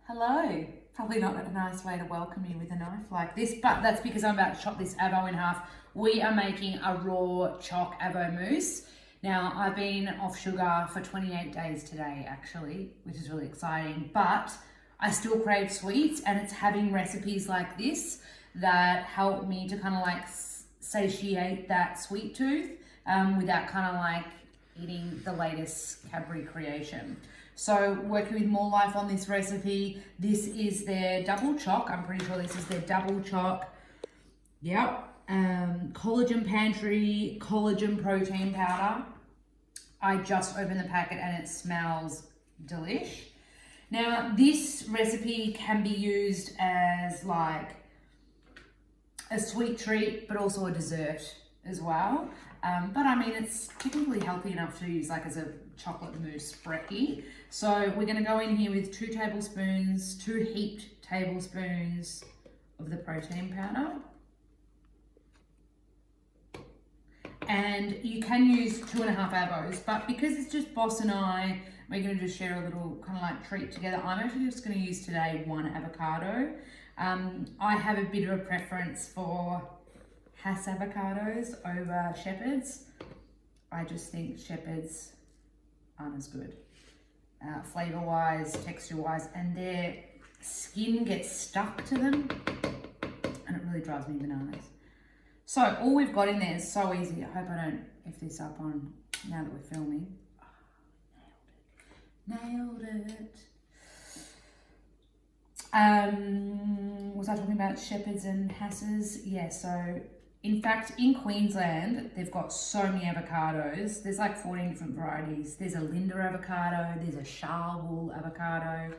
Hello. Probably not a nice way to welcome you with a knife like this, but that's because I'm about to chop this avo in half. We are making a raw Choc avo mousse. Now, I've been off sugar for 28 days today, actually, which is really exciting, but I still crave sweets, and it's having recipes like this that help me to kind of like satiate that sweet tooth without kind of like eating the latest Cadbury creation. So working with More Life on this recipe, this is their double choc. I'm pretty sure this is their double choc. Yep. Collagen Pantry, collagen protein powder. I just opened the packet and it smells delish. Now this recipe can be used as like a sweet treat, but also a dessert as well. But I mean, it's typically healthy enough to use like as a chocolate mousse brekkie. So we're gonna go in here with 2 tablespoons, 2 heaped tablespoons of the protein powder. And you can use 2.5 avos, but because it's just Boss and I, we're gonna just share a little kind of like treat together. I'm actually just gonna use today 1 avocado. I have a bit of a preference for Hass avocados over Shepherd's. I just think Shepherd's aren't as good, flavor-wise, texture-wise, and their skin gets stuck to them, and it really drives me bananas. So all we've got in there is so easy. I hope I don't F this up on now that we're filming. Oh, nailed it. Was I talking about Shepherd's and Hass's? Yeah, so in fact, in Queensland, they've got so many avocados. There's like 14 different varieties. There's a Linda avocado, there's a Charwool avocado,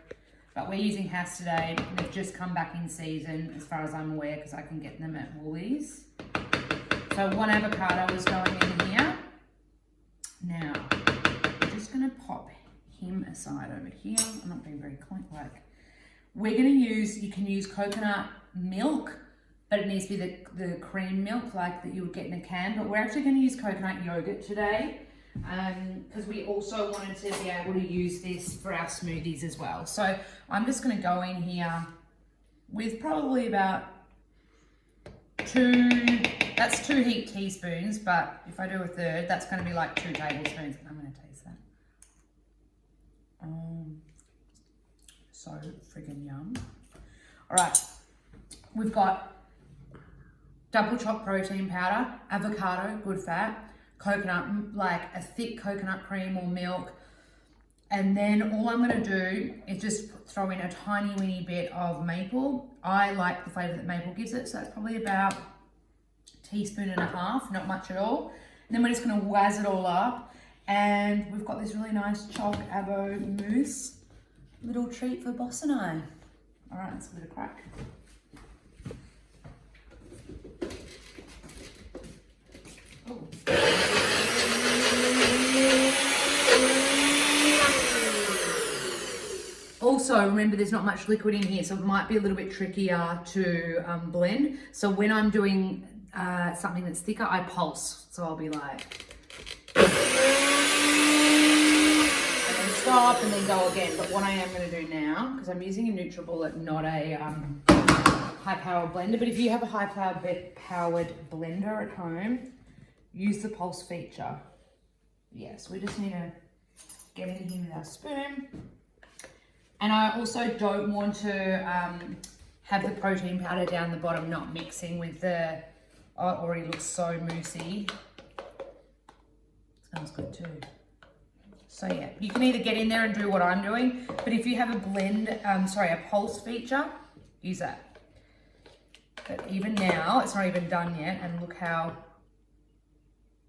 but we're using Hass today. They've just come back in season, as far as I'm aware, because I can get them at Woolies. So 1 avocado is going in here. Now, I'm just gonna pop him aside over here. I'm not being very clean, like, we're gonna use, you can use coconut milk, but it needs to be the cream milk like that you would get in a can. But we're actually going to use coconut yogurt today because we also wanted to be able to use this for our smoothies as well. So I'm just going to go in here with probably about 2 heaped teaspoons, but if I do a third, that's going to be like 2 tablespoons. I'm going to taste that. So friggin' yum. All right, we've got double choc protein powder, avocado, good fat, coconut, like a thick coconut cream or milk. And then all I'm gonna do is just throw in a tiny weeny bit of maple. I like the flavor that maple gives it, so that's probably about 1.5 teaspoons, not much at all. And then we're just gonna wazz it all up. And we've got this really nice Choc avo mousse, little treat for Boss and I. All right, let's give it a crack. Also, remember there's not much liquid in here, so it might be a little bit trickier to blend. So when I'm doing something that's thicker, I pulse. So I'll be like, and then stop and then go again. But what I am going to do now, because I'm using a NutriBullet, not a high-powered blender, but if you have a high-powered blender at home, use the pulse feature. Yes, we just need to get in here with our spoon. And I also don't want to have the protein powder down the bottom not mixing with the, oh, it already looks so moussey. Smells good too. So yeah, you can either get in there and do what I'm doing, but if you have a pulse feature, use that. But even now, it's not even done yet, and look how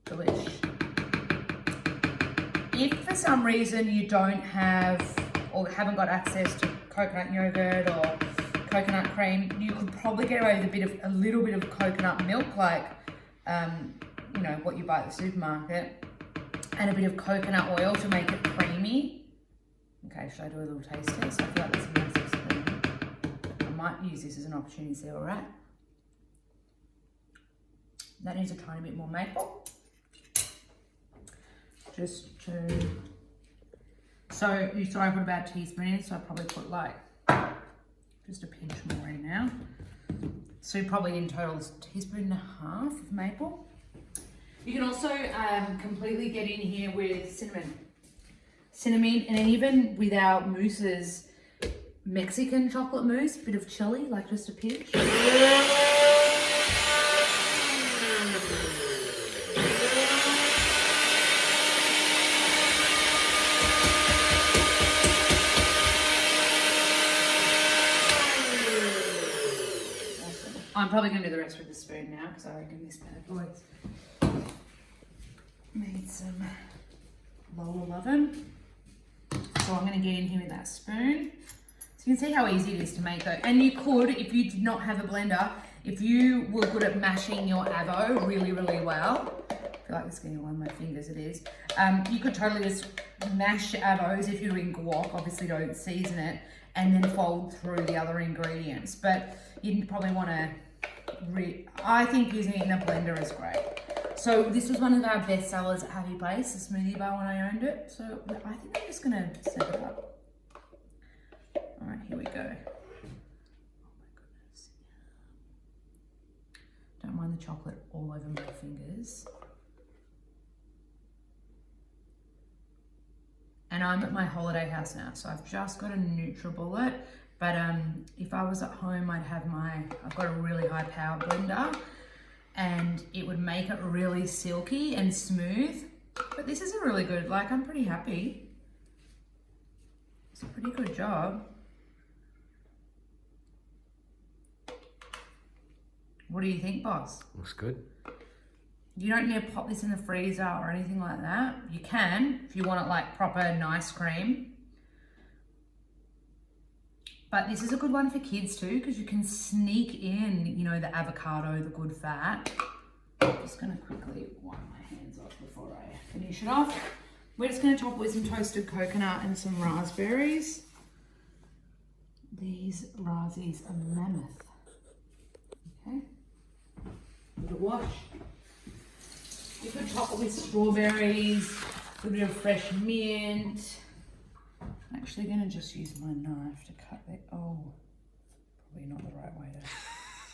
delish. If for some reason you don't have or haven't got access to coconut yogurt or coconut cream, you could probably get away with a little bit of coconut milk, like you know what you buy at the supermarket, and a bit of coconut oil to make it creamy. Okay, should I do a little taste test? I feel like that's a massive spoon. I might use this as an opportunity to see where we're at. That needs a tiny bit more maple. So you saw I put about a teaspoon in, so I probably put like 1 Just a pinch more in now. So probably in total is a teaspoon and a half of maple. You can also completely get in here with cinnamon, and even with our mousses, Mexican chocolate mousse, bit of chili, like just a pinch. I'm probably going to do the rest with the spoon now because I reckon this bad boy's made some Lola lovin'. So I'm going to get in here with that spoon. So you can see how easy it is to make though. And you could, if you did not have a blender, if you were good at mashing your avo really, really well, I feel like it's getting all on my fingers, it is. You could totally just mash avos if you're doing guac, obviously don't season it, and then fold through the other ingredients. But you'd probably want to, I think using it in a blender is great. So this was one of our best sellers at Happy Place, the smoothie bar when I owned it. So I think I'm just gonna set it up. All right, here we go. Oh my goodness. Don't mind the chocolate all over my fingers. And I'm at my holiday house now, so I've just got a NutriBullet. But if I was at home, I've got a really high power blender and it would make it really silky and smooth. But this is a really good, like I'm pretty happy. It's a pretty good job. What do you think, boss? Looks good. You don't need to pop this in the freezer or anything like that. You can, if you want it like proper nice cream. But this is a good one for kids too, because you can sneak in, you know, the avocado, the good fat. I'm just gonna quickly wipe my hands off before I finish it off. We're just gonna top it with some toasted coconut and some raspberries. These raspberries are mammoth. Okay, give it a wash. You could top it with strawberries, a little bit of fresh mint. I'm actually going to just use my knife to cut it. Oh, probably not the right way to...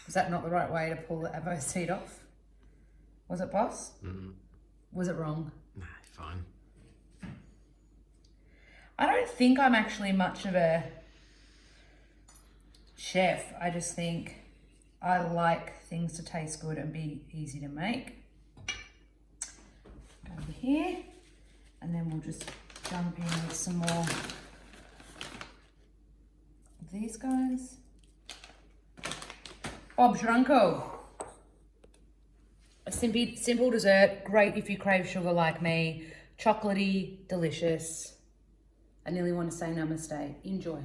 Was that not the right way to pull the avo seed off? Was it, boss? Mm-hmm. Was it wrong? Nah, fine. I don't think I'm actually much of a chef. I just think I like things to taste good and be easy to make. Go over here, and then we'll just jump in with some more of these guys. Bob's Runko. A simple dessert, great if you crave sugar like me. Chocolatey, delicious. I nearly want to say namaste. Enjoy.